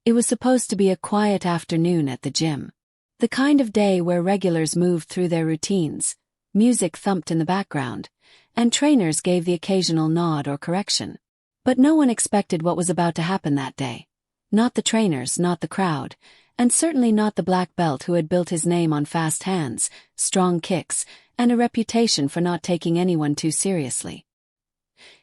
It was supposed to be a quiet afternoon at the gym. The kind of day where regulars moved through their routines, music thumped in the background, and trainers gave the occasional nod or correction. But no one expected what was about to happen that day. Not the trainers, not the crowd, and certainly not the black belt who had built his name on fast hands, strong kicks, and a reputation for not taking anyone too seriously.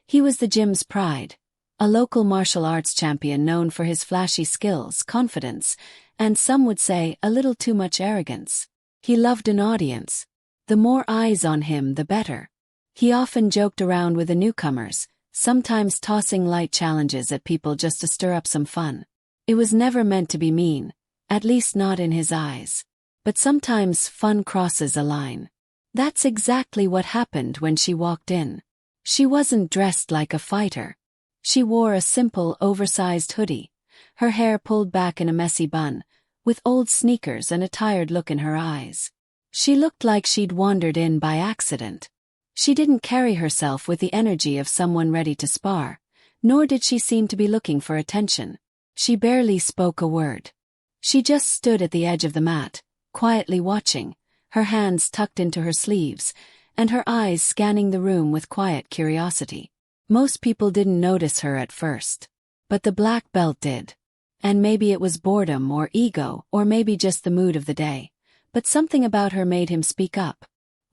He was the gym's pride, a local martial arts champion known for his flashy skills, confidence, and some would say a little too much arrogance. He loved an audience. The more eyes on him, the better. He often joked around with the newcomers, sometimes tossing light challenges at people just to stir up some fun. It was never meant to be mean, at least not in his eyes. But sometimes fun crosses a line. That's exactly what happened when she walked in. She wasn't dressed like a fighter. She wore a simple, oversized hoodie, her hair pulled back in a messy bun, with old sneakers and a tired look in her eyes. She looked like she'd wandered in by accident. She didn't carry herself with the energy of someone ready to spar, nor did she seem to be looking for attention. She barely spoke a word. She just stood at the edge of the mat, quietly watching, her hands tucked into her sleeves, and her eyes scanning the room with quiet curiosity. Most people didn't notice her at first. But the black belt did. And maybe it was boredom or ego, or maybe just the mood of the day. But something about her made him speak up.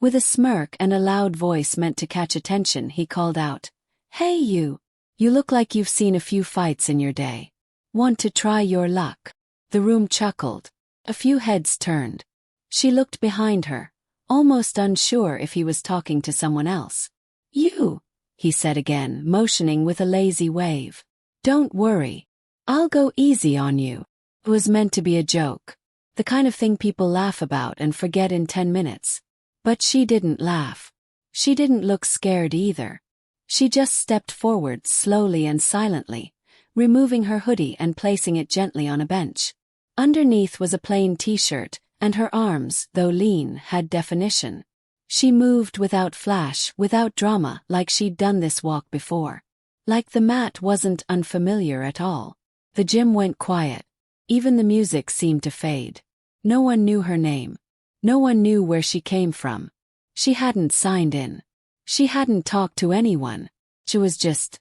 With a smirk and a loud voice meant to catch attention, he called out, "Hey you! You look like you've seen a few fights in your day. Want to try your luck?" The room chuckled. A few heads turned. She looked behind her, almost unsure if he was talking to someone else. "You," he said again, motioning with a lazy wave. "Don't worry. I'll go easy on you." It was meant to be a joke. The kind of thing people laugh about and forget in 10 minutes. But she didn't laugh. She didn't look scared either. She just stepped forward slowly and silently, removing her hoodie and placing it gently on a bench. Underneath was a plain t-shirt, and her arms, though lean, had definition. She moved without flash, without drama, like she'd done this walk before. Like the mat wasn't unfamiliar at all. The gym went quiet. Even the music seemed to fade. No one knew her name. No one knew where she came from. She hadn't signed in. She hadn't talked to anyone. She was just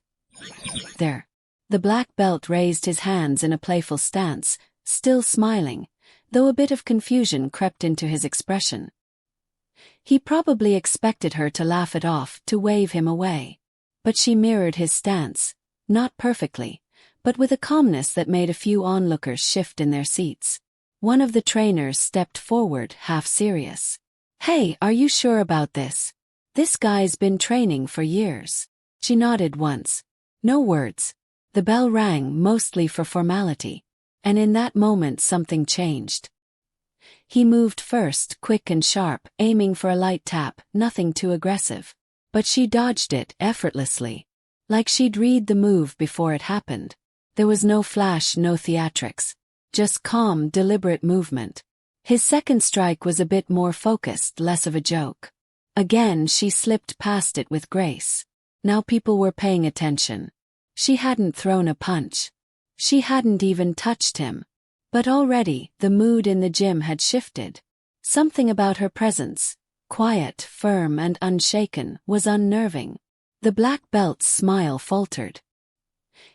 there. The black belt raised his hands in a playful stance, still smiling, though a bit of confusion crept into his expression. He probably expected her to laugh it off, to wave him away. But she mirrored his stance, not perfectly, but with a calmness that made a few onlookers shift in their seats. One of the trainers stepped forward, half serious. "Hey, are you sure about this? This guy's been training for years." She nodded once. No words. The bell rang, mostly for formality. And in that moment something changed. He moved first, quick and sharp, aiming for a light tap, nothing too aggressive. But she dodged it effortlessly. Like she'd read the move before it happened. There was no flash, no theatrics. Just calm, deliberate movement. His second strike was a bit more focused, less of a joke. Again she slipped past it with grace. Now people were paying attention. She hadn't thrown a punch. She hadn't even touched him. But already, the mood in the gym had shifted. Something about her presence, quiet, firm and unshaken, was unnerving. The black belt's smile faltered.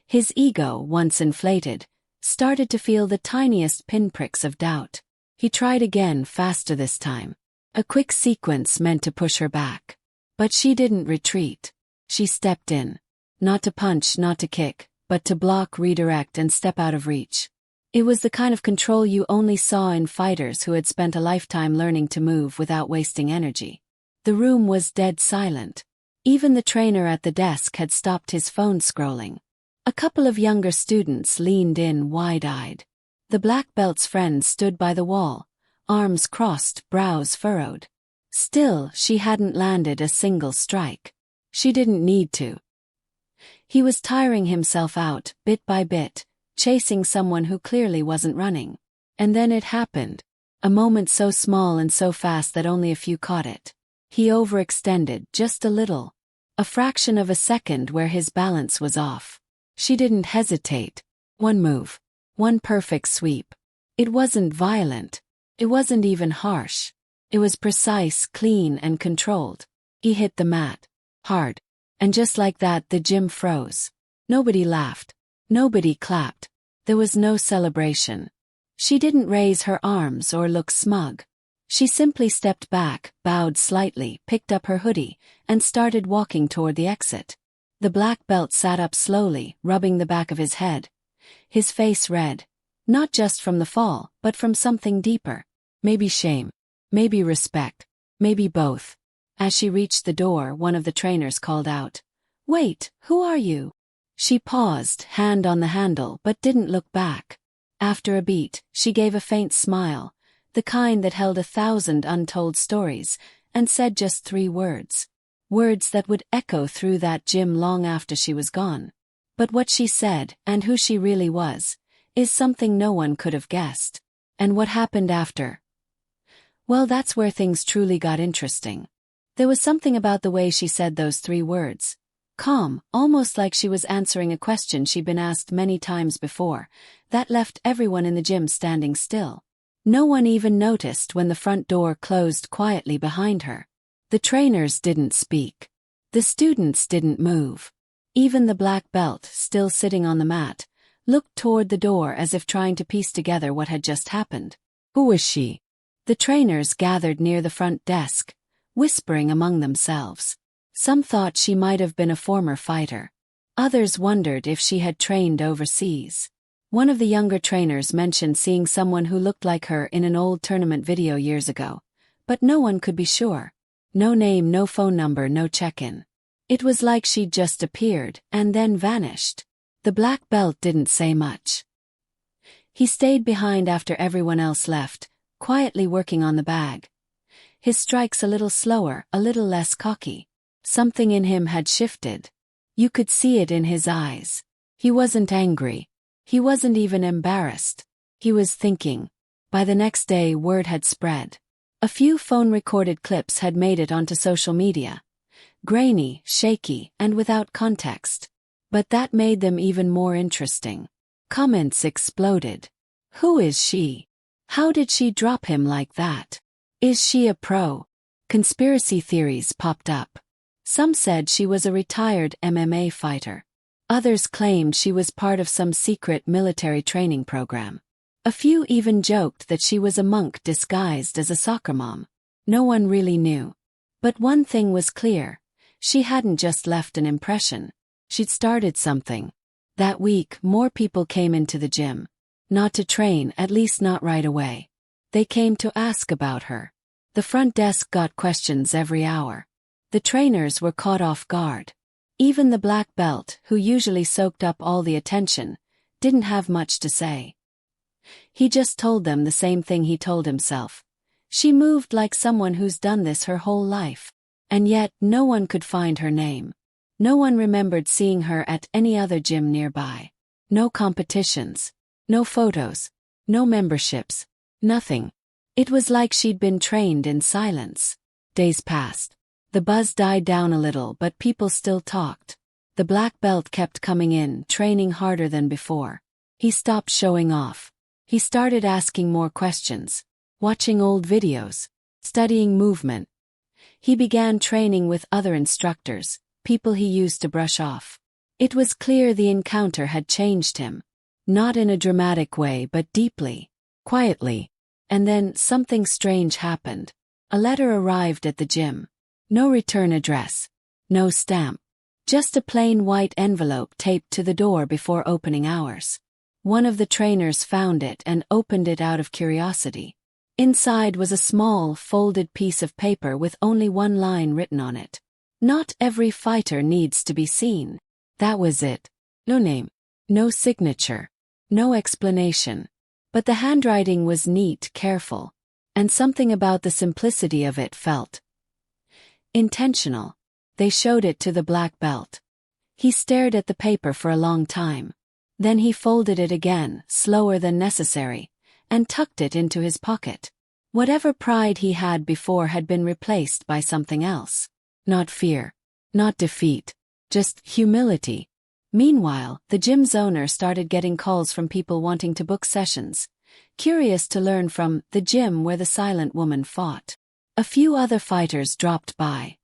His ego, once inflated, started to feel the tiniest pinpricks of doubt. He tried again, faster this time. A quick sequence meant to push her back. But she didn't retreat. She stepped in. Not to punch, not to kick, but to block, redirect and step out of reach. It was the kind of control you only saw in fighters who had spent a lifetime learning to move without wasting energy. The room was dead silent. Even the trainer at the desk had stopped his phone scrolling. A couple of younger students leaned in wide-eyed. The black belt's friend stood by the wall, arms crossed, brows furrowed. Still, she hadn't landed a single strike. She didn't need to. He was tiring himself out, bit by bit, chasing someone who clearly wasn't running. And then it happened. A moment so small and so fast that only a few caught it. He overextended, just a little. A fraction of a second where his balance was off. She didn't hesitate. One move. One perfect sweep. It wasn't violent. It wasn't even harsh. It was precise, clean, and controlled. He hit the mat. Hard. And just like that, the gym froze. Nobody laughed. Nobody clapped. There was no celebration. She didn't raise her arms or look smug. She simply stepped back, bowed slightly, picked up her hoodie, and started walking toward the exit. The black belt sat up slowly, rubbing the back of his head. His face red. Not just from the fall, but from something deeper. Maybe shame. Maybe respect. Maybe both. As she reached the door, one of the trainers called out, "Wait, who are you?" She paused, hand on the handle, but didn't look back. After a beat, she gave a faint smile, the kind that held 1,000 untold stories, and said just 3 words. Words that would echo through that gym long after she was gone. But what she said, and who she really was, is something no one could have guessed. And what happened after? Well, that's where things truly got interesting. There was something about the way she said those 3 words. Calm, almost like she was answering a question she'd been asked many times before, that left everyone in the gym standing still. No one even noticed when the front door closed quietly behind her. The trainers didn't speak. The students didn't move. Even the black belt, still sitting on the mat, looked toward the door as if trying to piece together what had just happened. Who was she? The trainers gathered near the front desk, whispering among themselves. Some thought she might have been a former fighter. Others wondered if she had trained overseas. One of the younger trainers mentioned seeing someone who looked like her in an old tournament video years ago, but no one could be sure. No name, no phone number, no check-in. It was like she'd just appeared and then vanished. The black belt didn't say much. He stayed behind after everyone else left, quietly working on the bag. His strikes a little slower, a little less cocky. Something in him had shifted. You could see it in his eyes. He wasn't angry. He wasn't even embarrassed. He was thinking. By the next day, word had spread. A few phone-recorded clips had made it onto social media. Grainy, shaky, and without context. But that made them even more interesting. Comments exploded. Who is she? How did she drop him like that? Is she a pro? Conspiracy theories popped up. Some said she was a retired MMA fighter. Others claimed she was part of some secret military training program. A few even joked that she was a monk disguised as a soccer mom. No one really knew. But one thing was clear. She hadn't just left an impression. She'd started something. That week, more people came into the gym. Not to train, at least not right away. They came to ask about her. The front desk got questions every hour. The trainers were caught off guard. Even the black belt, who usually soaked up all the attention, didn't have much to say. He just told them the same thing he told himself. She moved like someone who's done this her whole life. And yet, no one could find her name. No one remembered seeing her at any other gym nearby. No competitions. No photos. No memberships. Nothing. It was like she'd been trained in silence. Days passed. The buzz died down a little, but people still talked. The black belt kept coming in, training harder than before. He stopped showing off. He started asking more questions, watching old videos, studying movement. He began training with other instructors, people he used to brush off. It was clear the encounter had changed him. Not in a dramatic way, but deeply, quietly. And then something strange happened. A letter arrived at the gym. No return address. No stamp. Just a plain white envelope taped to the door before opening hours. One of the trainers found it and opened it out of curiosity. Inside was a small, folded piece of paper with only one line written on it. Not every fighter needs to be seen. That was it. No name. No signature. No explanation. But the handwriting was neat, careful. And something about the simplicity of it felt intentional. They showed it to the black belt. He stared at the paper for a long time. Then he folded it again, slower than necessary, and tucked it into his pocket. Whatever pride he had before had been replaced by something else. Not fear. Not defeat. Just humility. Meanwhile, the gym's owner started getting calls from people wanting to book sessions, curious to learn from the gym where the silent woman fought. A few other fighters dropped by,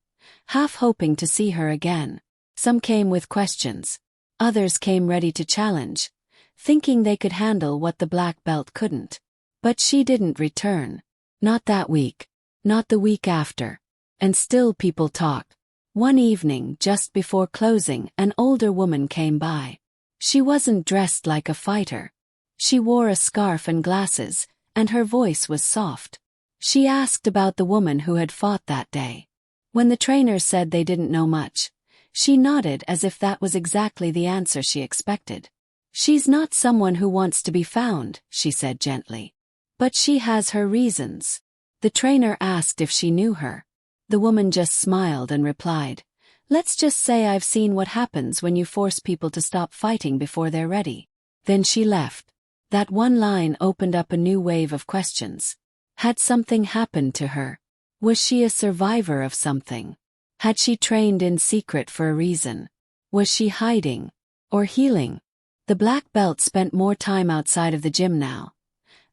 half hoping to see her again. Some came with questions. Others came ready to challenge, thinking they could handle what the black belt couldn't. But she didn't return. Not that week. Not the week after. And still people talked. One evening, just before closing, an older woman came by. She wasn't dressed like a fighter. She wore a scarf and glasses, and her voice was soft. She asked about the woman who had fought that day. When the trainer said they didn't know much, she nodded as if that was exactly the answer she expected. "She's not someone who wants to be found," she said gently. "But she has her reasons." The trainer asked if she knew her. The woman just smiled and replied, "Let's just say I've seen what happens when you force people to stop fighting before they're ready." Then she left. That one line opened up a new wave of questions. Had something happened to her? Was she a survivor of something? Had she trained in secret for a reason? Was she hiding? Or healing? The black belt spent more time outside of the gym now,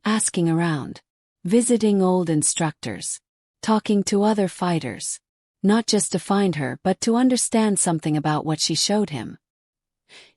asking around, visiting old instructors, talking to other fighters, not just to find her but to understand something about what she showed him.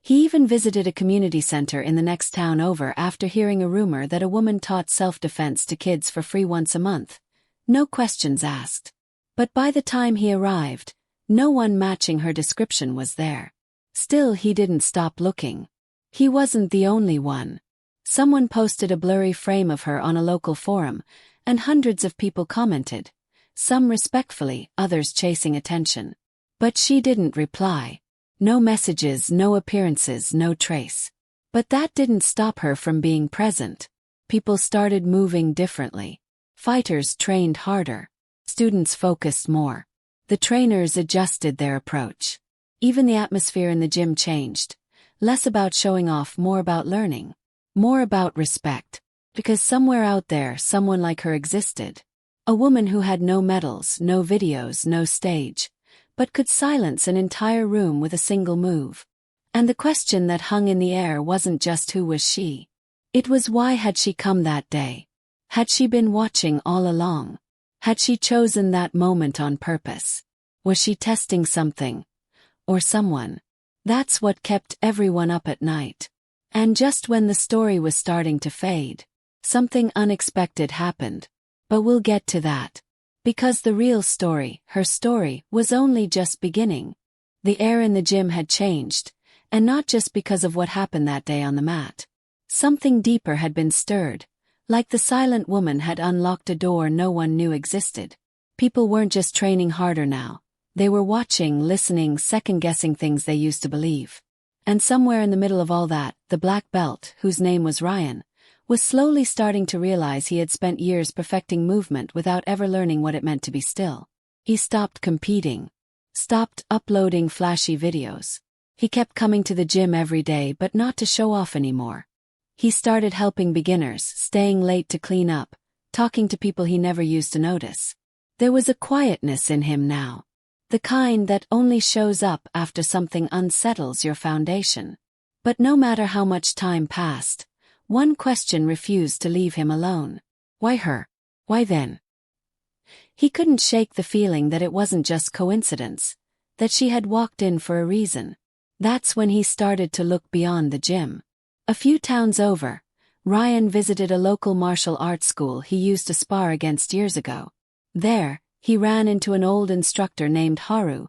He even visited a community center in the next town over after hearing a rumor that a woman taught self-defense to kids for free once a month. No questions asked. But by the time he arrived, no one matching her description was there. Still, he didn't stop looking. He wasn't the only one. Someone posted a blurry frame of her on a local forum, and hundreds of people commented, some respectfully, others chasing attention. But she didn't reply. No messages, no appearances, no trace. But that didn't stop her from being present. People started moving differently. Fighters trained harder. Students focused more. The trainers adjusted their approach. Even the atmosphere in the gym changed. Less about showing off, more about learning. More about respect. Because somewhere out there, someone like her existed. A woman who had no medals, no videos, no stage, but could silence an entire room with a single move. And the question that hung in the air wasn't just who was she. It was why had she come that day? Had she been watching all along? Had she chosen that moment on purpose? Was she testing something? Or someone? That's what kept everyone up at night. And just when the story was starting to fade, something unexpected happened. But we'll get to that. Because the real story, her story, was only just beginning. The air in the gym had changed, and not just because of what happened that day on the mat. Something deeper had been stirred, like the silent woman had unlocked a door no one knew existed. People weren't just training harder now. They were watching, listening, second-guessing things they used to believe. And somewhere in the middle of all that, the black belt, whose name was Ryan, was slowly starting to realize he had spent years perfecting movement without ever learning what it meant to be still. He stopped competing. Stopped uploading flashy videos. He kept coming to the gym every day but not to show off anymore. He started helping beginners, staying late to clean up, talking to people he never used to notice. There was a quietness in him now. The kind that only shows up after something unsettles your foundation. But no matter how much time passed, one question refused to leave him alone. Why her? Why then? He couldn't shake the feeling that it wasn't just coincidence, that she had walked in for a reason. That's when he started to look beyond the gym. A few towns over, Ryan visited a local martial arts school he used to spar against years ago. There, he ran into an old instructor named Haru,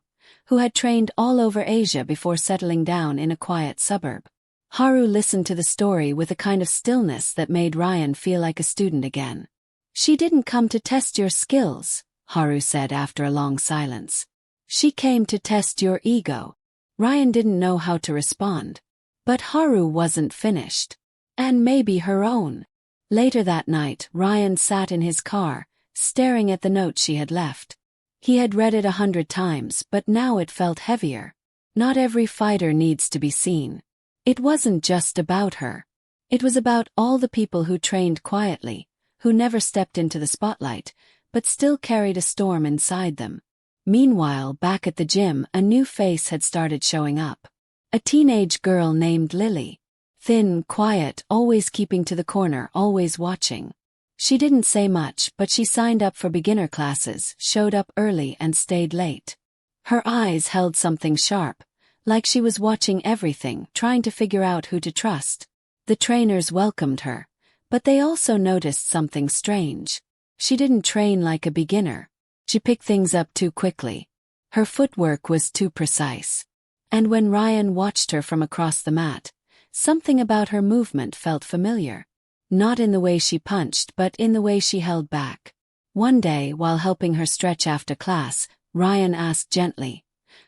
who had trained all over Asia before settling down in a quiet suburb. Haru listened to the story with a kind of stillness that made Ryan feel like a student again. "She didn't come to test your skills," Haru said after a long silence. "She came to test your ego." Ryan didn't know how to respond. But Haru wasn't finished. And maybe her own. Later that night, Ryan sat in his car, staring at the note she had left. He had read it 100 times, but now it felt heavier. Not every fighter needs to be seen. It wasn't just about her. It was about all the people who trained quietly, who never stepped into the spotlight, but still carried a storm inside them. Meanwhile, back at the gym, a new face had started showing up. A teenage girl named Lily. Thin, quiet, always keeping to the corner, always watching. She didn't say much, but she signed up for beginner classes, showed up early and stayed late. Her eyes held something sharp, like she was watching everything, trying to figure out who to trust. The trainers welcomed her, but they also noticed something strange. She didn't train like a beginner. She picked things up too quickly. Her footwork was too precise. And when Ryan watched her from across the mat, something about her movement felt familiar. Not in the way she punched, but in the way she held back. One day, while helping her stretch after class, Ryan asked gently,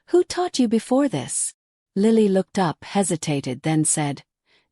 "Who taught you before this?" Lily looked up, hesitated, then said,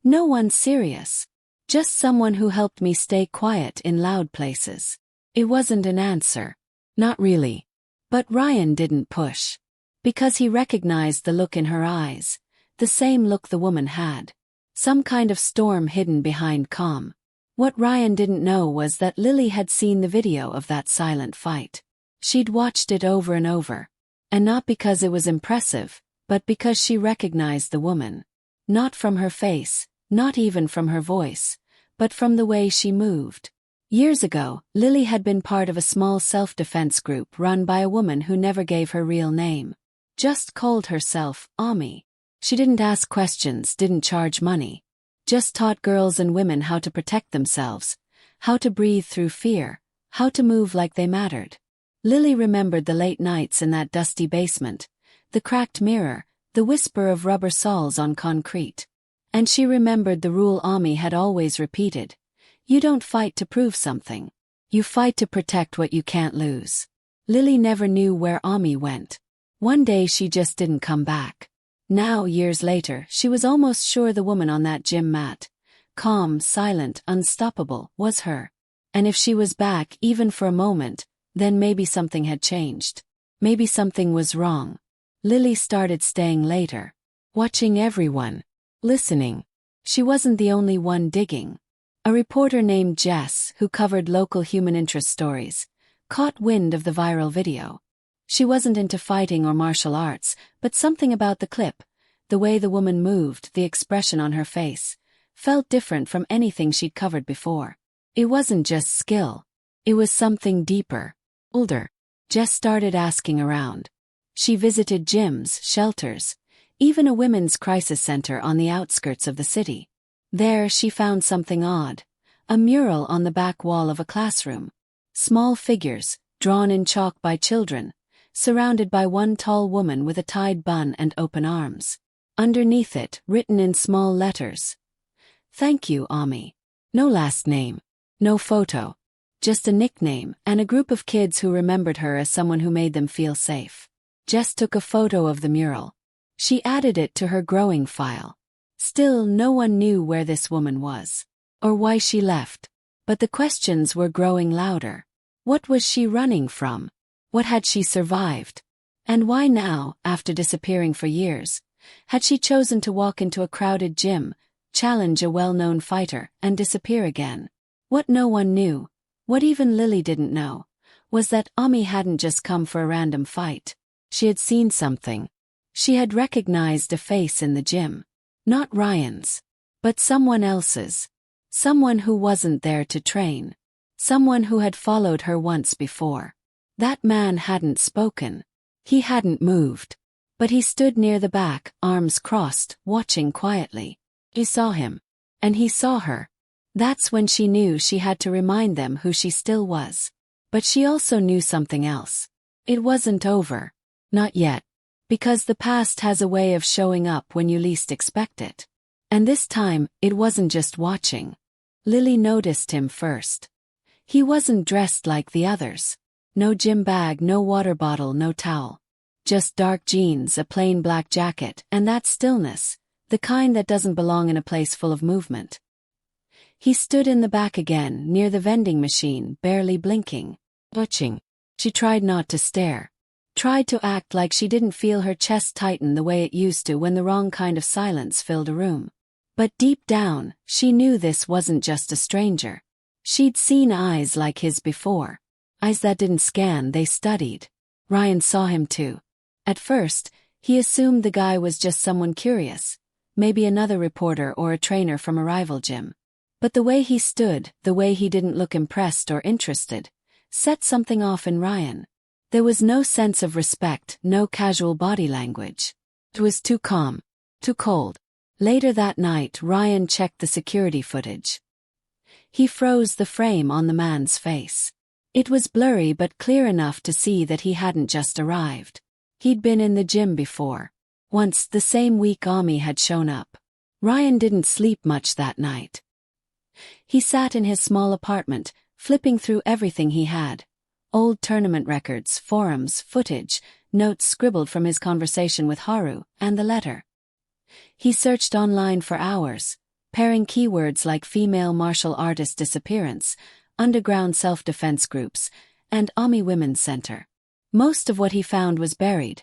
"No one serious. Just someone who helped me stay quiet in loud places." It wasn't an answer. Not really. But Ryan didn't push. Because he recognized the look in her eyes, the same look the woman had. Some kind of storm hidden behind calm. What Ryan didn't know was that Lily had seen the video of that silent fight. She'd watched it over and over. And not because it was impressive, but because she recognized the woman. Not from her face, not even from her voice, but from the way she moved. Years ago, Lily had been part of a small self-defense group run by a woman who never gave her real name. Just called herself Ami. She didn't ask questions, didn't charge money. Just taught girls and women how to protect themselves, how to breathe through fear, how to move like they mattered. Lily remembered the late nights in that dusty basement, the cracked mirror, the whisper of rubber soles on concrete. And she remembered the rule Ami had always repeated. You don't fight to prove something. You fight to protect what you can't lose. Lily never knew where Ami went. One day she just didn't come back. Now, years later, she was almost sure the woman on that gym mat, calm, silent, unstoppable, was her. And if she was back, even for a moment, then maybe something had changed. Maybe something was wrong. Lily started staying later. Watching everyone. Listening. She wasn't the only one digging. A reporter named Jess, who covered local human interest stories, caught wind of the viral video. She wasn't into fighting or martial arts, but something about the clip, the way the woman moved, the expression on her face, felt different from anything she'd covered before. It wasn't just skill. It was something deeper, older. Jess started asking around. She visited gyms, shelters, even a women's crisis center on the outskirts of the city. There she found something odd. A mural on the back wall of a classroom. Small figures, drawn in chalk by children, surrounded by one tall woman with a tied bun and open arms. Underneath it, written in small letters. Thank you, Ami. No last name. No photo. Just a nickname and a group of kids who remembered her as someone who made them feel safe. Jess took a photo of the mural. She added it to her growing file. Still, no one knew where this woman was. Or why she left. But the questions were growing louder. What was she running from? What had she survived? And why now, after disappearing for years, had she chosen to walk into a crowded gym, challenge a well-known fighter, and disappear again? What no one knew, what even Lily didn't know, was that Ami hadn't just come for a random fight. She had seen something. She had recognized a face in the gym. Not Ryan's, but someone else's. Someone who wasn't there to train. Someone who had followed her once before. That man hadn't spoken. He hadn't moved. But he stood near the back, arms crossed, watching quietly. He saw him. And he saw her. That's when she knew she had to remind them who she still was. But she also knew something else. It wasn't over. Not yet. Because the past has a way of showing up when you least expect it. And this time, it wasn't just watching. Lily noticed him first. He wasn't dressed like the others. No gym bag, no water bottle, no towel. Just dark jeans, a plain black jacket, and that stillness, the kind that doesn't belong in a place full of movement. He stood in the back again, near the vending machine, barely blinking. Watching. She tried not to stare. Tried to act like she didn't feel her chest tighten the way it used to when the wrong kind of silence filled a room. But deep down, she knew this wasn't just a stranger. She'd seen eyes like his before. Eyes that didn't scan, they studied. Ryan saw him too. At first, He assumed the guy was just someone curious, maybe another reporter or a trainer from a rival gym. But the way he stood, the way he didn't look impressed or interested, set something off in Ryan. There was no sense of respect, no casual body language. It was too calm, too cold. Later that night, Ryan checked the security footage. He froze the frame on the man's face. It was blurry but clear enough to see that he hadn't just arrived. He'd been in the gym before. Once, the same week Ami had shown up. Ryan didn't sleep much that night. He sat in his small apartment, flipping through everything he had. Old tournament records, forums, footage, notes scribbled from his conversation with Haru, and the letter. He searched online for hours, pairing keywords like female martial artist disappearance, underground self-defense groups, and Ami Women's Center. Most of what he found was buried.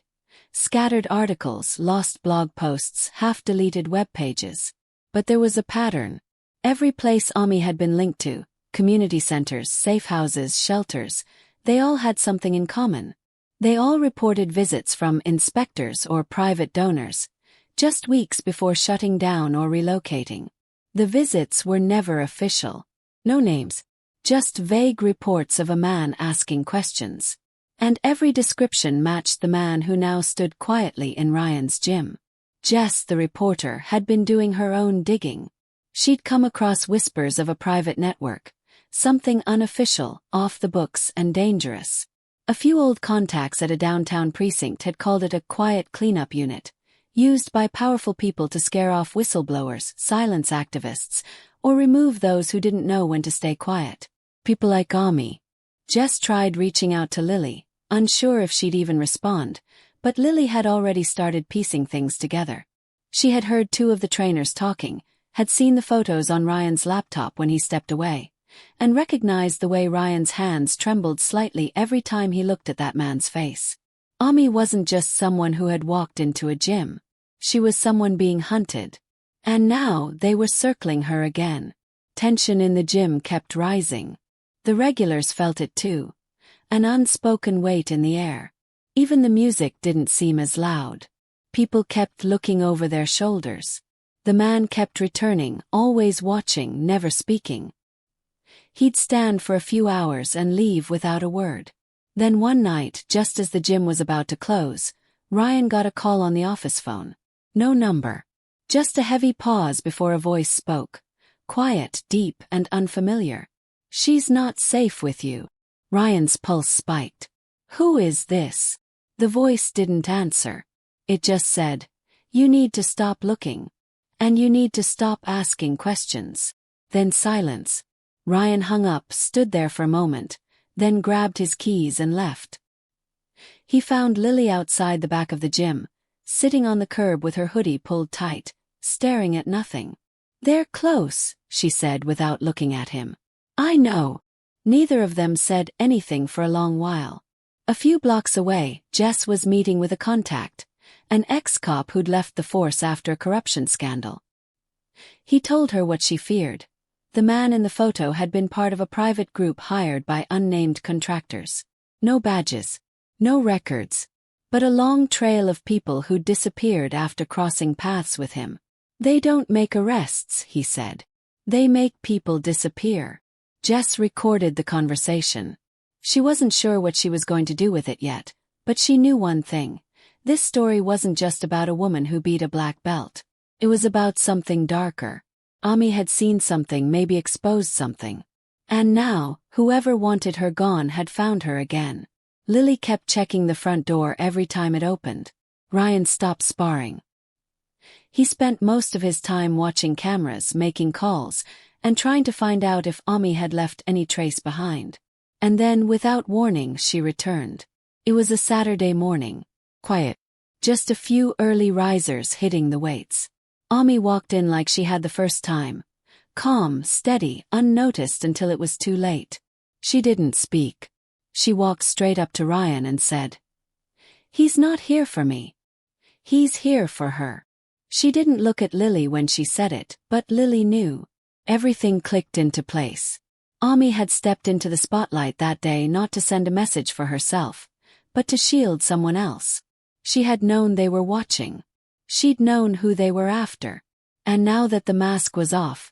Scattered articles, lost blog posts, half-deleted web pages. But there was a pattern. Every place Ami had been linked to, community centers, safe houses, shelters, they all had something in common. They all reported visits from inspectors or private donors, just weeks before shutting down or relocating. The visits were never official. No names. Just vague reports of a man asking questions. And every description matched the man who now stood quietly in Ryan's gym. Jess, the reporter, had been doing her own digging. She'd come across whispers of a private network, something unofficial, off the books and dangerous. A few old contacts at a downtown precinct had called it a quiet cleanup unit, used by powerful people to scare off whistleblowers, silence activists, or remove those who didn't know when to stay quiet. People like Ami. Jess tried reaching out to Lily, unsure if she'd even respond, but Lily had already started piecing things together. She had heard two of the trainers talking, had seen the photos on Ryan's laptop when he stepped away, and recognized the way Ryan's hands trembled slightly every time he looked at that man's face. Ami wasn't just someone who had walked into a gym. She was someone being hunted. And now they were circling her again. Tension in the gym kept rising. The regulars felt it too. An unspoken weight in the air. Even the music didn't seem as loud. People kept looking over their shoulders. The man kept returning, always watching, never speaking. He'd stand for a few hours and leave without a word. Then one night, just as the gym was about to close, Ryan got a call on the office phone. No number. Just a heavy pause before a voice spoke. Quiet, deep, and unfamiliar. "She's not safe with you." Ryan's pulse spiked. "Who is this?" The voice didn't answer. It just said, "You need to stop looking. And you need to stop asking questions." Then silence. Ryan hung up, stood there for a moment, then grabbed his keys and left. He found Lily outside the back of the gym, sitting on the curb with her hoodie pulled tight, staring at nothing. "They're close," she said without looking at him. "I know." Neither of them said anything for a long while. A few blocks away, Jess was meeting with a contact, an ex-cop who'd left the force after a corruption scandal. He told her what she feared. The man in the photo had been part of a private group hired by unnamed contractors. No badges, no records, but a long trail of people who'd disappeared after crossing paths with him. "They don't make arrests," he said. "They make people disappear." Jess recorded the conversation. She wasn't sure what she was going to do with it yet, but she knew one thing. This story wasn't just about a woman who beat a black belt. It was about something darker. Ami had seen something, maybe exposed something. And now, whoever wanted her gone had found her again. Lily kept checking the front door every time it opened. Ryan stopped sparring. He spent most of his time watching cameras, making calls, and trying to find out if Ami had left any trace behind. And then, without warning, she returned. It was a Saturday morning. Quiet. Just a few early risers hitting the weights. Ami walked in like she had the first time. Calm, steady, unnoticed until it was too late. She didn't speak. She walked straight up to Ryan and said, "He's not here for me. He's here for her." She didn't look at Lily when she said it, but Lily knew. Everything clicked into place. Ami had stepped into the spotlight that day not to send a message for herself, but to shield someone else. She had known they were watching. She'd known who they were after. And now that the mask was off,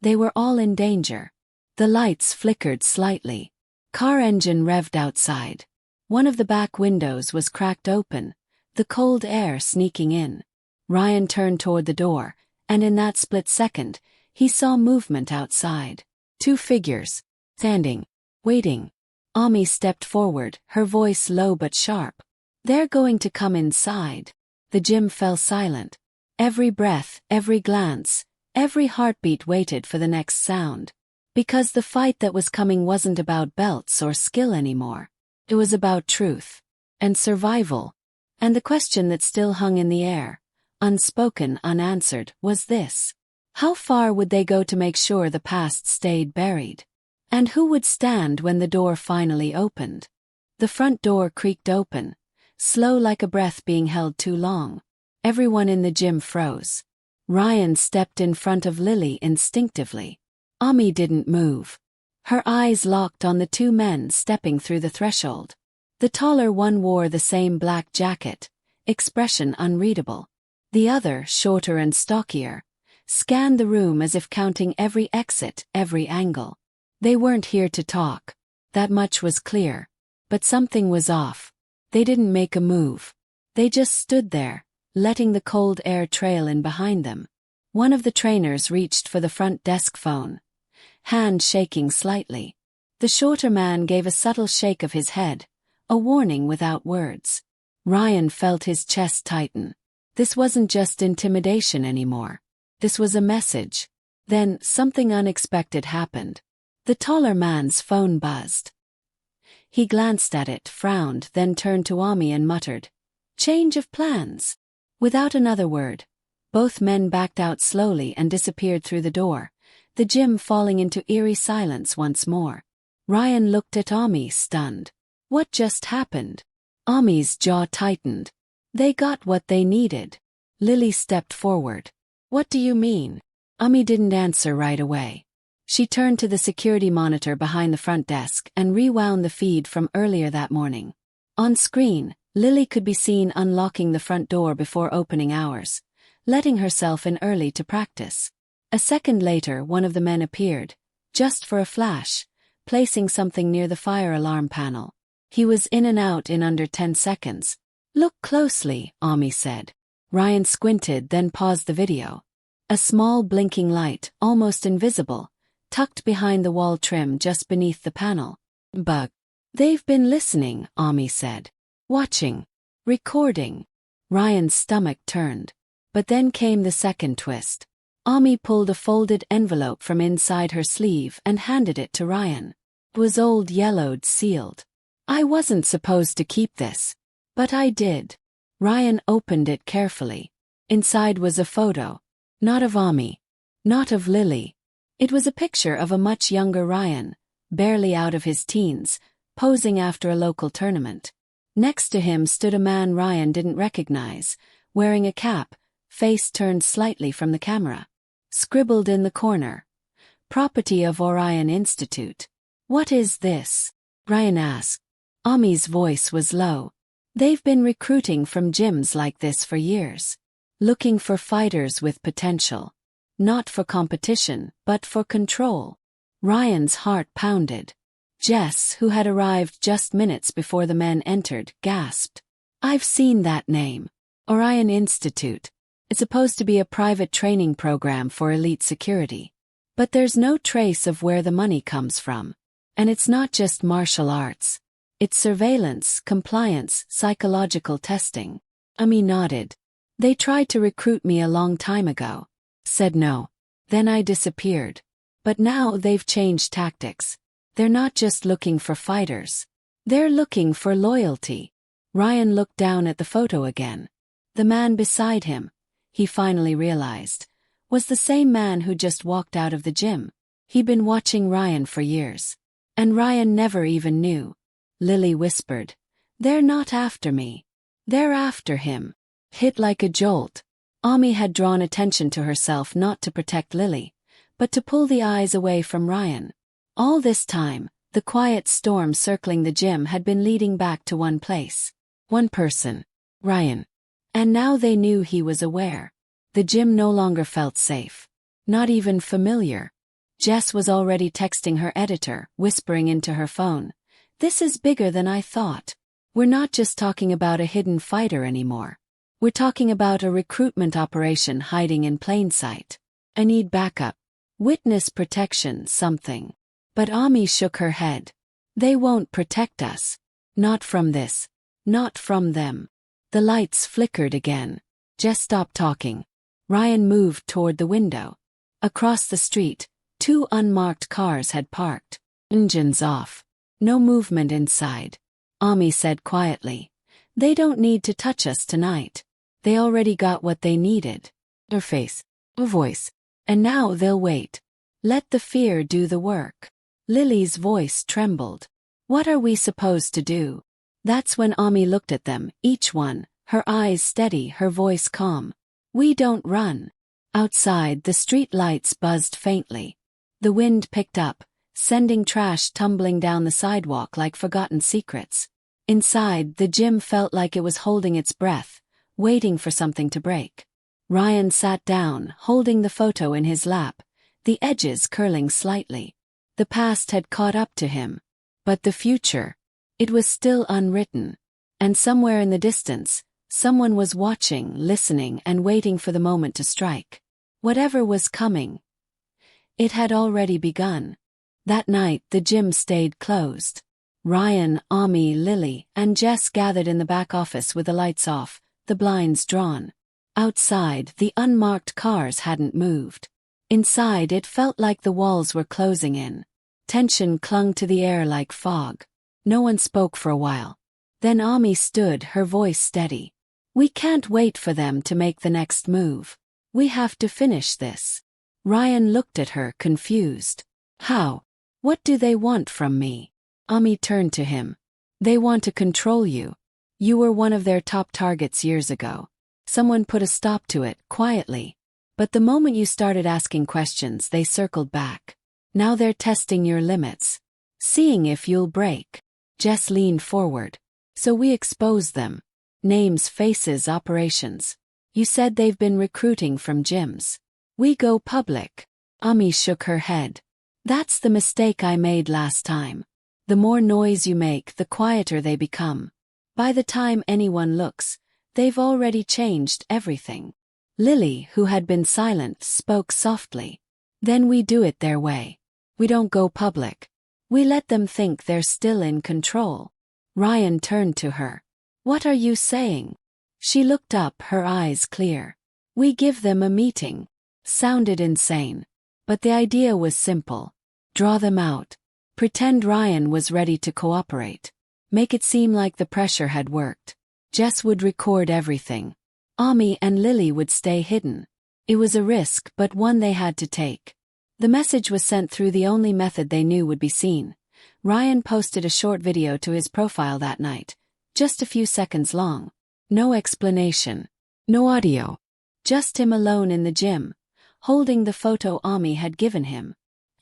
they were all in danger. The lights flickered slightly. Car engine revved outside. One of the back windows was cracked open, the cold air sneaking in. Ryan turned toward the door, and in that split second, he saw movement outside. 2 figures, standing, waiting. Ami stepped forward, her voice low but sharp. "They're going to come inside." The gym fell silent. Every breath, every glance, every heartbeat waited for the next sound. Because the fight that was coming wasn't about belts or skill anymore. It was about truth. And survival. And the question that still hung in the air, unspoken, unanswered, was this. How far would they go to make sure the past stayed buried? And who would stand when the door finally opened? The front door creaked open, slow like a breath being held too long. Everyone in the gym froze. Ryan stepped in front of Lily instinctively. Ami didn't move. Her eyes locked on the 2 men stepping through the threshold. The taller one wore the same black jacket, expression unreadable. The other, shorter and stockier, scanned the room as if counting every exit, every angle. They weren't here to talk. That much was clear. But something was off. They didn't make a move. They just stood there, letting the cold air trail in behind them. One of the trainers reached for the front desk phone, hand shaking slightly. The shorter man gave a subtle shake of his head, a warning without words. Ryan felt his chest tighten. This wasn't just intimidation anymore. This was a message. Then, something unexpected happened. The taller man's phone buzzed. He glanced at it, frowned, then turned to Ami and muttered, "Change of plans." Without another word, both men backed out slowly and disappeared through the door, the gym falling into eerie silence once more. Ryan looked at Ami, stunned. What just happened? Ami's jaw tightened. They got what they needed. Lily stepped forward. "What do you mean?" Ami didn't answer right away. She turned to the security monitor behind the front desk and rewound the feed from earlier that morning. On screen, Lily could be seen unlocking the front door before opening hours, letting herself in early to practice. A second later, one of the men appeared, just for a flash, placing something near the fire alarm panel. He was in and out in under 10 seconds. "Look closely," Ami said. Ryan squinted, then paused the video. A small blinking light, almost invisible, tucked behind the wall trim just beneath the panel. "Bug. They've been listening," Ami said. "Watching. Recording." Ryan's stomach turned. But then came the second twist. Ami pulled a folded envelope from inside her sleeve and handed it to Ryan. It was old, yellowed, sealed. "I wasn't supposed to keep this. But I did." Ryan opened it carefully. Inside was a photo. Not of Ami. Not of Lily. It was a picture of a much younger Ryan, barely out of his teens, posing after a local tournament. Next to him stood a man Ryan didn't recognize, wearing a cap, face turned slightly from the camera. Scribbled in the corner, "Property of Orion Institute." "What is this?" Ryan asked. Ami's voice was low. "They've been recruiting from gyms like this for years. Looking for fighters with potential. Not for competition, but for control." Ryan's heart pounded. Jess, who had arrived just minutes before the men entered, gasped. "I've seen that name. Orion Institute. It's supposed to be a private training program for elite security. But there's no trace of where the money comes from. And it's not just martial arts. It's surveillance, compliance, psychological testing." Ami nodded. "They tried to recruit me a long time ago. Said no. Then I disappeared. But now they've changed tactics. They're not just looking for fighters. They're looking for loyalty." Ryan looked down at the photo again. The man beside him, he finally realized, was the same man who just walked out of the gym. He'd been watching Ryan for years. And Ryan never even knew. Lily whispered, "They're not after me. They're after him." Hit like a jolt. Ami had drawn attention to herself not to protect Lily, but to pull the eyes away from Ryan. All this time, the quiet storm circling the gym had been leading back to one place. One person. Ryan. And now they knew he was aware. The gym no longer felt safe. Not even familiar. Jess was already texting her editor, whispering into her phone. This is bigger than I thought. We're not just talking about a hidden fighter anymore. We're talking about a recruitment operation hiding in plain sight. I need backup. Witness protection, something. But Ami shook her head. They won't protect us. Not from this. Not from them. The lights flickered again. Jess stopped talking. Ryan moved toward the window. Across the street, 2 unmarked cars had parked. Engines off. No movement inside. Ami said quietly. They don't need to touch us tonight. They already got what they needed. Her face. A voice. And now they'll wait. Let the fear do the work. Lily's voice trembled. What are we supposed to do? That's when Ami looked at them, each one, her eyes steady, her voice calm. We don't run. Outside, the street lights buzzed faintly. The wind picked up, sending trash tumbling down the sidewalk like forgotten secrets. Inside, the gym felt like it was holding its breath, waiting for something to break. Ryan sat down, holding the photo in his lap, the edges curling slightly. The past had caught up to him. But the future, it was still unwritten. And somewhere in the distance, someone was watching, listening, and waiting for the moment to strike. Whatever was coming, it had already begun. That night, the gym stayed closed. Ryan, Ami, Lily, and Jess gathered in the back office with the lights off, the blinds drawn. Outside, the unmarked cars hadn't moved. Inside, it felt like the walls were closing in. Tension clung to the air like fog. No one spoke for a while. Then Ami stood, her voice steady. We can't wait for them to make the next move. We have to finish this. Ryan looked at her, confused. How? What do they want from me? Ami turned to him. They want to control you. You were one of their top targets years ago. Someone put a stop to it, quietly. But the moment you started asking questions, they circled back. Now they're testing your limits. Seeing if you'll break. Jess leaned forward. So we expose them. Names, faces, operations. You said they've been recruiting from gyms. We go public. Ami shook her head. That's the mistake I made last time. The more noise you make, the quieter they become. By the time anyone looks, they've already changed everything. Lily, who had been silent, spoke softly. Then we do it their way. We don't go public. We let them think they're still in control. Ryan turned to her. What are you saying? She looked up, her eyes clear. We give them a meeting. Sounded insane. But the idea was simple. Draw them out. Pretend Ryan was ready to cooperate. Make it seem like the pressure had worked. Jess would record everything. Ami and Lily would stay hidden. It was a risk, but one they had to take. The message was sent through the only method they knew would be seen. Ryan posted a short video to his profile that night. Just a few seconds long. No explanation. No audio. Just him alone in the gym, holding the photo Ami had given him.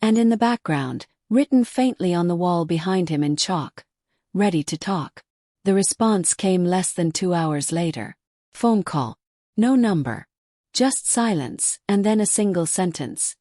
And in the background, written faintly on the wall behind him in chalk, ready to talk. The response came less than 2 hours later. Phone call. No number. Just silence, and then a single sentence.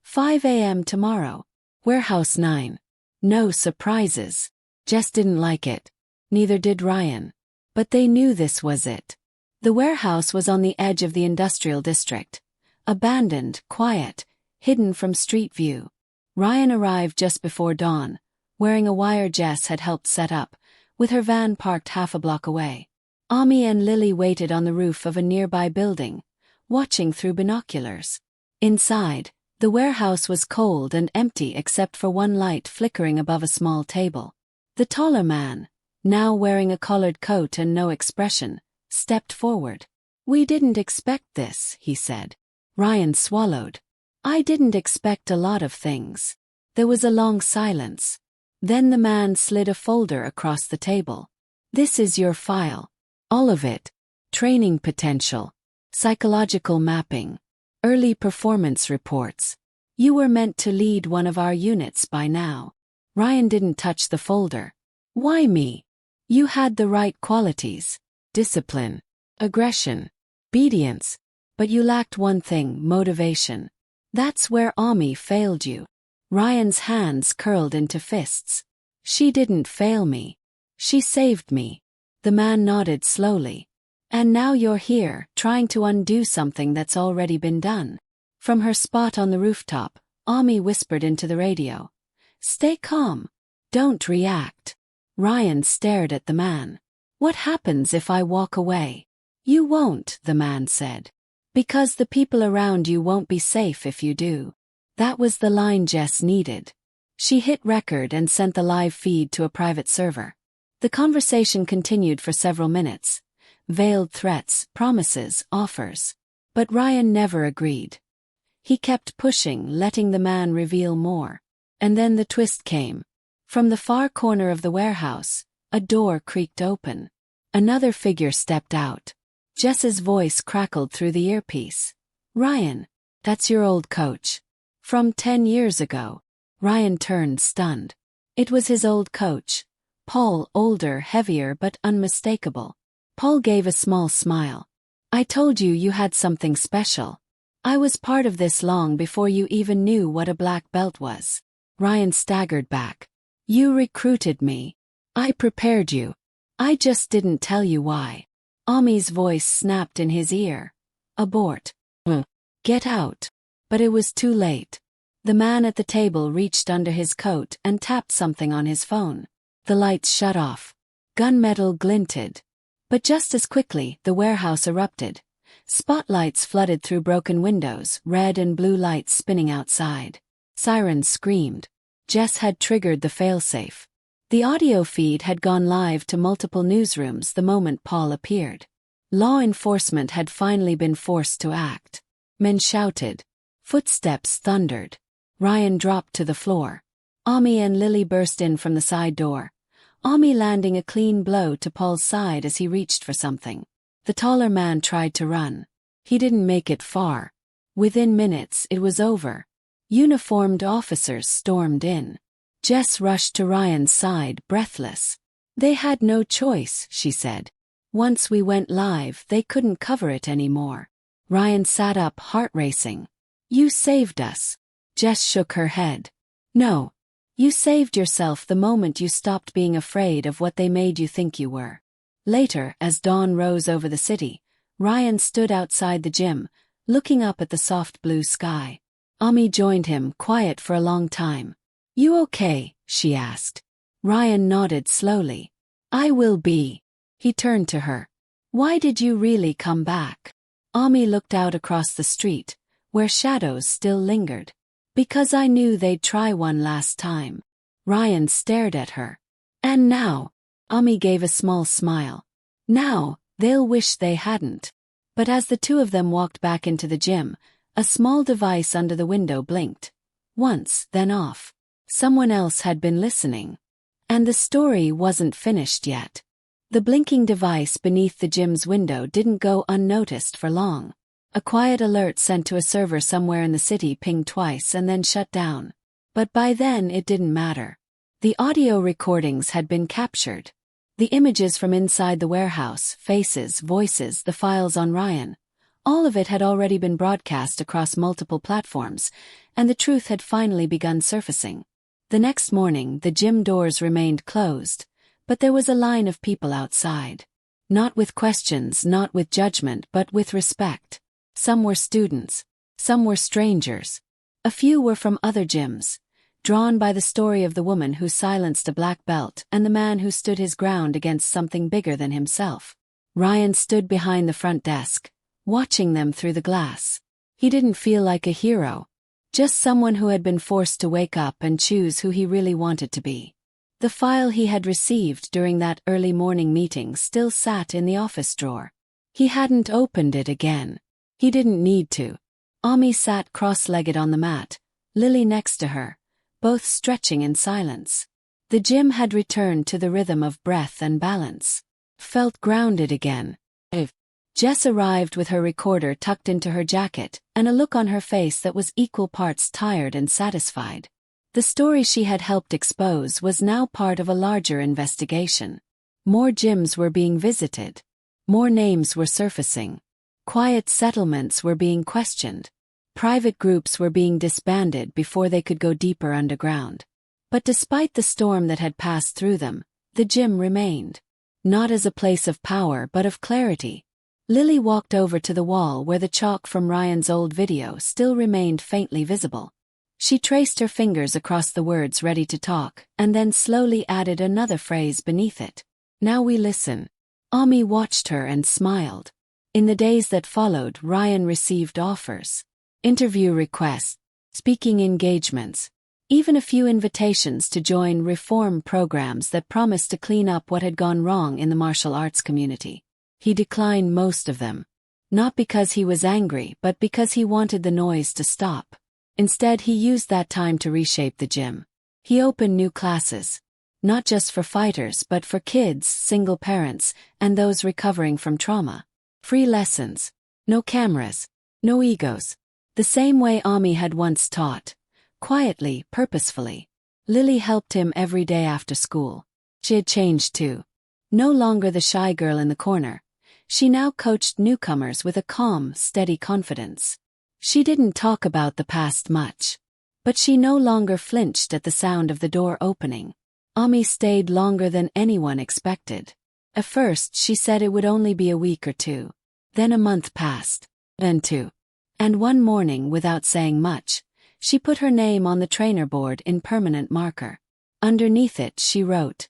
5 a.m. tomorrow. Warehouse 9. No surprises. Jess didn't like it. Neither did Ryan. But they knew this was it. The warehouse was on the edge of the industrial district. Abandoned, quiet, hidden from street view. Ryan arrived just before dawn, wearing a wire Jess had helped set up, with her van parked half a block away. Ami and Lily waited on the roof of a nearby building, watching through binoculars. Inside, the warehouse was cold and empty except for one light flickering above a small table. The taller man, now wearing a collared coat and no expression, stepped forward. We didn't expect this, he said. Ryan swallowed. I didn't expect a lot of things. There was a long silence. Then the man slid a folder across the table. This is your file. All of it. Training potential. Psychological mapping. Early performance reports. You were meant to lead one of our units by now. Ryan didn't touch the folder. Why me? You had the right qualities. discipline, aggression, obedience. But you lacked one thing: motivation. That's where Ami failed you. Ryan's hands curled into fists. She didn't fail me. She saved me. The man nodded slowly. And now you're here, trying to undo something that's already been done. From her spot on the rooftop, Ami whispered into the radio. Stay calm. Don't react. Ryan stared at the man. What happens if I walk away? You won't, the man said. Because the people around you won't be safe if you do. That was the line Jess needed. She hit record and sent the live feed to a private server. The conversation continued for several minutes. Veiled threats, promises, offers. But Ryan never agreed. He kept pushing, letting the man reveal more. And then the twist came. From the far corner of the warehouse, a door creaked open. Another figure stepped out. Jess's voice crackled through the earpiece. Ryan, that's your old coach. From 10 years ago. Ryan turned, stunned. It was his old coach. Paul, older, heavier, but unmistakable. Paul gave a small smile. I told you you had something special. I was part of this long before you even knew what a black belt was. Ryan staggered back. You recruited me. I prepared you. I just didn't tell you why. Ami's voice snapped in his ear. Abort. Get out. But it was too late. The man at the table reached under his coat and tapped something on his phone. The lights shut off. Gunmetal glinted. But just as quickly, the warehouse erupted. Spotlights flooded through broken windows, red and blue lights spinning outside. Sirens screamed. Jess had triggered the failsafe. The audio feed had gone live to multiple newsrooms the moment Paul appeared. Law enforcement had finally been forced to act. Men shouted. Footsteps thundered. Ryan dropped to the floor. Ami and Lily burst in from the side door. Ami landing a clean blow to Paul's side as he reached for something. The taller man tried to run. He didn't make it far. Within minutes, it was over. Uniformed officers stormed in. Jess rushed to Ryan's side, breathless. They had no choice, she said. Once we went live, they couldn't cover it anymore. Ryan sat up, heart racing. You saved us. Jess shook her head. No. You saved yourself the moment you stopped being afraid of what they made you think you were. Later, as dawn rose over the city, Ryan stood outside the gym, looking up at the soft blue sky. Ami joined him, quiet for a long time. You okay? She asked. Ryan nodded slowly. I will be. He turned to her. Why did you really come back? Ami looked out across the street, where shadows still lingered. Because I knew they'd try one last time. Ryan stared at her. And now? Ami gave a small smile. Now, they'll wish they hadn't. But as the two of them walked back into the gym, a small device under the window blinked. Once, then off. Someone else had been listening. And the story wasn't finished yet. The blinking device beneath the gym's window didn't go unnoticed for long. A quiet alert sent to a server somewhere in the city pinged twice and then shut down. But by then it didn't matter. The audio recordings had been captured. The images from inside the warehouse, faces, voices, the files on Ryan. All of it had already been broadcast across multiple platforms, and the truth had finally begun surfacing. The next morning, the gym doors remained closed, but there was a line of people outside. Not with questions, not with judgment, but with respect. Some were students. Some were strangers. A few were from other gyms, drawn by the story of the woman who silenced a black belt and the man who stood his ground against something bigger than himself. Ryan stood behind the front desk, watching them through the glass. He didn't feel like a hero, just someone who had been forced to wake up and choose who he really wanted to be. The file he had received during that early morning meeting still sat in the office drawer. He hadn't opened it again. He didn't need to. Ami sat cross-legged on the mat, Lily next to her, both stretching in silence. The gym had returned to the rhythm of breath and balance. Felt grounded again. Jess arrived with her recorder tucked into her jacket and a look on her face that was equal parts tired and satisfied. The story she had helped expose was now part of a larger investigation. More gyms were being visited. More names were surfacing. Quiet settlements were being questioned. Private groups were being disbanded before they could go deeper underground. But despite the storm that had passed through them, the gym remained. Not as a place of power but of clarity. Lily walked over to the wall where the chalk from Ryan's old video still remained faintly visible. She traced her fingers across the words "ready to talk" and then slowly added another phrase beneath it. "Now we listen." Ami watched her and smiled. In the days that followed, Ryan received offers, interview requests, speaking engagements, even a few invitations to join reform programs that promised to clean up what had gone wrong in the martial arts community. He declined most of them. Not because he was angry, but because he wanted the noise to stop. Instead, he used that time to reshape the gym. He opened new classes. Not just for fighters but for kids, single parents, and those recovering from trauma. Free lessons. No cameras. No egos. The same way Ami had once taught. Quietly, purposefully. Lily helped him every day after school. She had changed too. No longer the shy girl in the corner. She now coached newcomers with a calm, steady confidence. She didn't talk about the past much. But she no longer flinched at the sound of the door opening. Ami stayed longer than anyone expected. At first she said it would only be a week or two. Then a month passed. Then two. And one morning, without saying much, she put her name on the trainer board in permanent marker. Underneath it she wrote,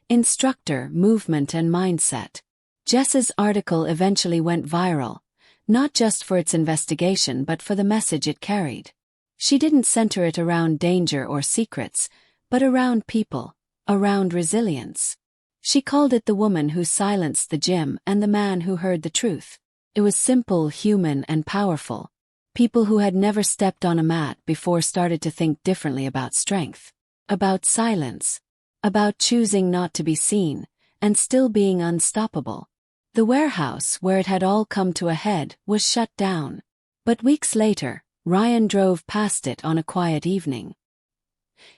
"Instructor, Movement and Mindset." Jess's article eventually went viral, not just for its investigation but for the message it carried. She didn't center it around danger or secrets, but around people, around resilience. She called it the woman who silenced the gym and the man who heard the truth. It was simple, human, and powerful. People who had never stepped on a mat before started to think differently about strength, about silence, about choosing not to be seen, and still being unstoppable. The warehouse, where it had all come to a head, was shut down. But weeks later, Ryan drove past it on a quiet evening.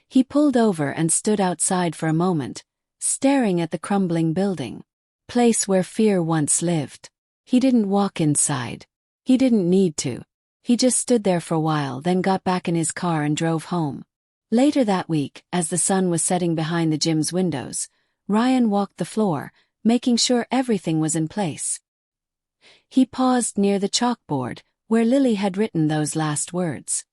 He pulled over and stood outside for a moment, staring at the crumbling building. Place where fear once lived. He didn't walk inside. He didn't need to. He just stood there for a while, then got back in his car and drove home. Later that week, as the sun was setting behind the gym's windows, Ryan walked the floor, making sure everything was in place. He paused near the chalkboard, where Lily had written those last words.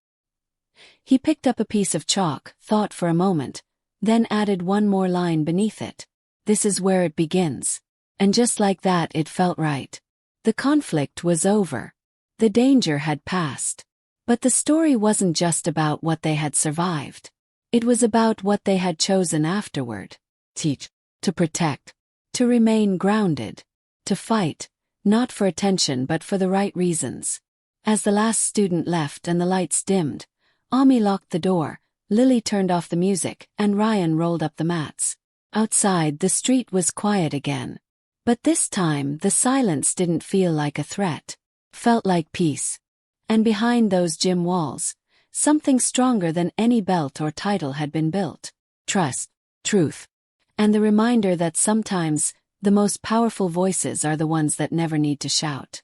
He picked up a piece of chalk, thought for a moment, then added one more line beneath it. "This is where it begins." And just like that, it felt right. The conflict was over. The danger had passed. But the story wasn't just about what they had survived. It was about what they had chosen afterward. Teach. To protect. To remain grounded. To fight, not for attention but for the right reasons. As the last student left and the lights dimmed, Ami locked the door, Lily turned off the music, and Ryan rolled up the mats. Outside, the street was quiet again. But this time, the silence didn't feel like a threat. Felt like peace. And behind those gym walls, something stronger than any belt or title had been built. Trust, truth, and the reminder that sometimes, the most powerful voices are the ones that never need to shout.